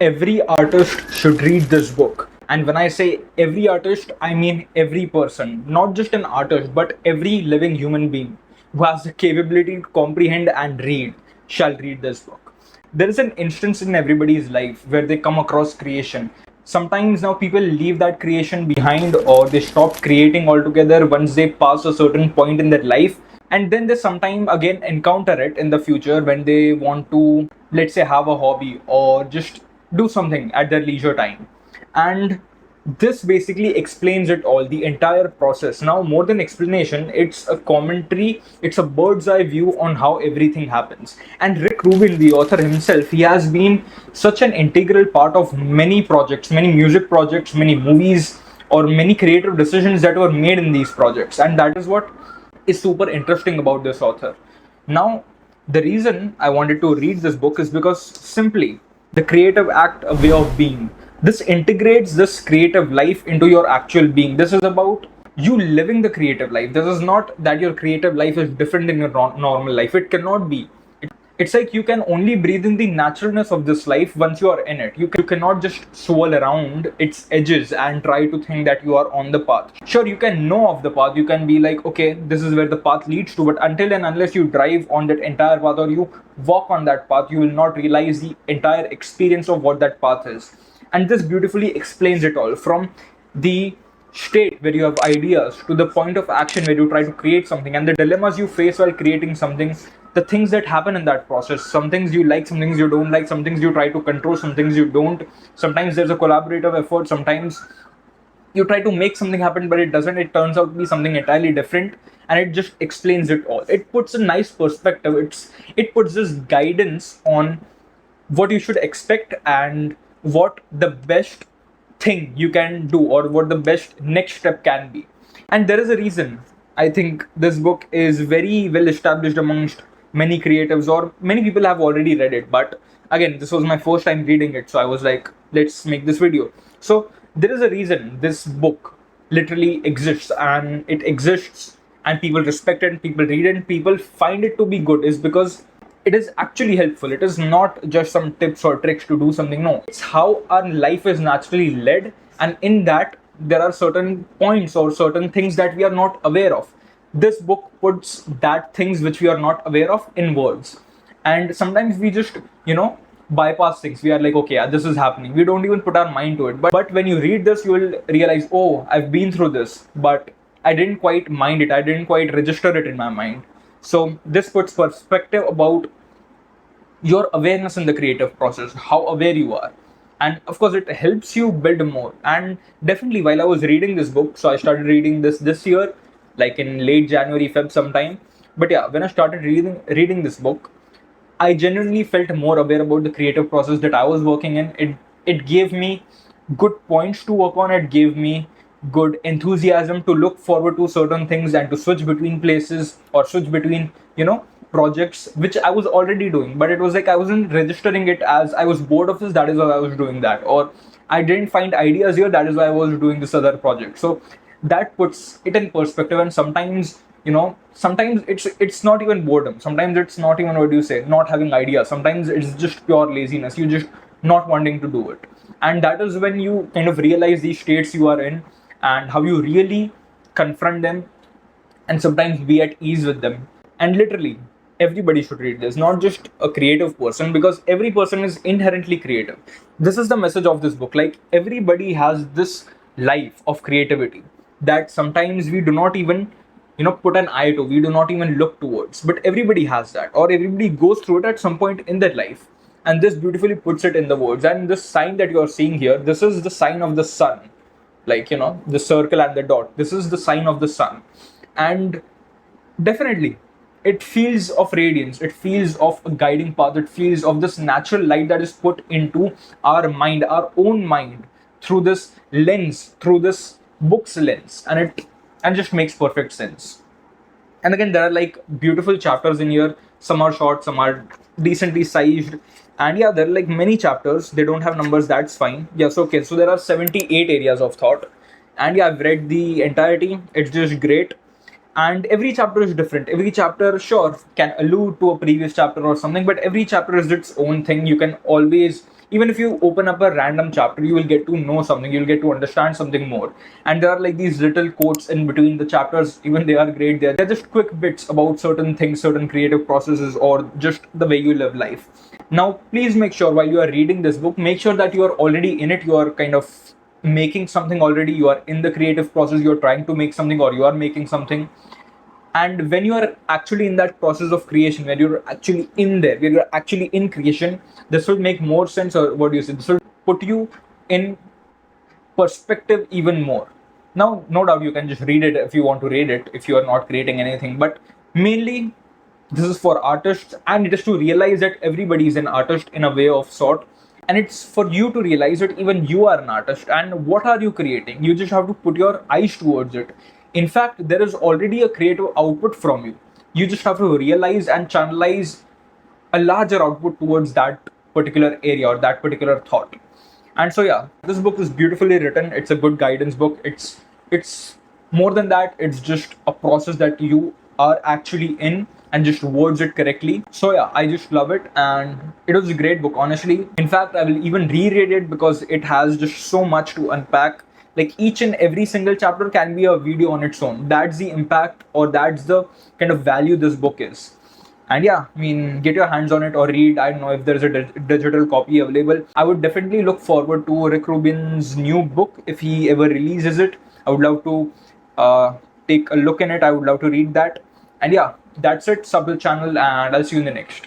every artist should read this book. And when I say every artist, I mean every person, not just an artist, but every living human being who has the capability to comprehend and read shall read this book. There is an instance in everybody's life where they come across creation. Sometimes now people leave that creation behind, or they stop creating altogether once they pass a certain point in their life, and then they sometime again encounter it in the future when they want to, let's say, have a hobby or just do something at their leisure time. And this basically explains it all, the entire process. Now, more than explanation, it's a commentary, it's a bird's eye view on how everything happens. And Rick Rubin, the author himself, he has been such an integral part of many projects, many music projects, many movies, or many creative decisions that were made in these projects. And that is what is super interesting about this author. Now, the reason I wanted to read this book is because simply the creative act, a way of being. This integrates this creative life into your actual being. This is about you living the creative life. This is not that your creative life is different than your normal life. It cannot be. It's like you can only breathe in the naturalness of this life once you are in it. You cannot just swirl around its edges and try to think that you are on the path. Sure, you can know of the path. You can be like, okay, this is where the path leads to. But until and unless you drive on that entire path, or you walk on that path, you will not realize the entire experience of what that path is. And this beautifully explains it all, from the state where you have ideas to the point of action where you try to create something, and the dilemmas you face while creating something, the things that happen in that process. Some things you like, some things you don't like, some things you try to control, some things you don't. Sometimes there's a collaborative effort, sometimes you try to make something happen but it doesn't, it turns out to be something entirely different. And it just explains it all. It puts a nice perspective. It puts this guidance on what you should expect and what the best thing you can do, or what the best next step can be. And there is a reason I think this book is very well established amongst many creatives, or many people have already read it. But again, this was my first time reading it, so I was like, let's make this video. So there is a reason this book literally exists, and it exists, and people respect it, and people read it, and people find it to be good, is because it is actually helpful. It is not just some tips or tricks to do something. No, it's how our life is naturally led, and in that there are certain points or certain things that we are not aware of. This book puts that things which we are not aware of in words. And sometimes we just, bypass things. We are like, okay, yeah, this is happening. We don't even put our mind to it. But when you read this, you will realize, oh, I've been through this, but I didn't quite mind it. I didn't quite register it in my mind. So this puts perspective about your awareness in the creative process, how aware you are. And of course, it helps you build more. And definitely, while I was reading this book, so I started reading this year, like in late January, Feb sometime. But yeah, when I started reading this book, I genuinely felt more aware about the creative process that I was working in. It gave me good points to work on. It gave me good enthusiasm to look forward to certain things and to switch between places, or switch between, projects which I was already doing. But it was like I wasn't registering it as I was bored of this, that is why I was doing that. Or I didn't find ideas here, that is why I was doing this other project. So that puts it in perspective. And sometimes, sometimes it's not even boredom, sometimes it's not even, what do you say, not having ideas. Sometimes it's just pure laziness, you just not wanting to do it. And that is when you kind of realize these states you are in, and how you really confront them, and sometimes be at ease with them. And literally, everybody should read this, not just a creative person, because every person is inherently creative. This is the message of this book. Like, everybody has this life of creativity that sometimes we do not even, put an eye to, we do not even look towards. But everybody has that, or everybody goes through it at some point in their life. And this beautifully puts it in the words. And this sign that you are seeing here, this is the sign of the sun. Like, the circle and the dot, this is the sign of the sun. And definitely, it feels of radiance, it feels of a guiding path, it feels of this natural light that is put into our mind, our own mind, through this lens, through this book's lens. And just makes perfect sense. And again, there are like beautiful chapters in here. Some are short, some are decently sized. And yeah, there are like many chapters. They don't have numbers, that's fine. Yes, okay, so there are 78 areas of thought. And yeah, I've read the entirety. It's just great. And every chapter is different. Every chapter, sure, can allude to a previous chapter or something, but every chapter is its own thing. You can always even if you open up a random chapter, you will get to know something, you'll get to understand something more. And there are like these little quotes in between the chapters, even they are great. They're just quick bits about certain things, certain creative processes, or just the way you live life. Now please make sure while you are reading this book, make sure that you are already in it, you are kind of making something already, you are in the creative process, you're trying to make something, or you are making something. And when you are actually in that process of creation, when you're actually in there, when you're actually in creation, this will make more sense. Or what do you say, this will put you in perspective even more. Now no doubt you can just read it if you want to read it, if you are not creating anything, but mainly this is for artists, and it is to realize that everybody is an artist in a way of sort. And it's for you to realize that even you are an artist, and what are you creating, you just have to put your eyes towards it. In fact, there is already a creative output from you. You just have to realize and channelize a larger output towards that particular area or that particular thought. And so yeah, this book is beautifully written. It's a good guidance book. It's more than that, it's just a process that you are actually in, and just words it correctly. So yeah, I just love it, and it was a great book, honestly. In fact, I will even reread it because it has just so much to unpack. Like each and every single chapter can be a video on its own. That's the impact, or that's the kind of value this book is. And yeah, I mean, get your hands on it or read. I don't know if there's a digital copy available. I would definitely look forward to Rick Rubin's new book if he ever releases it. I would love to take a look in it. I would love to read that. And yeah, that's it. Sub the channel, and I'll see you in the next.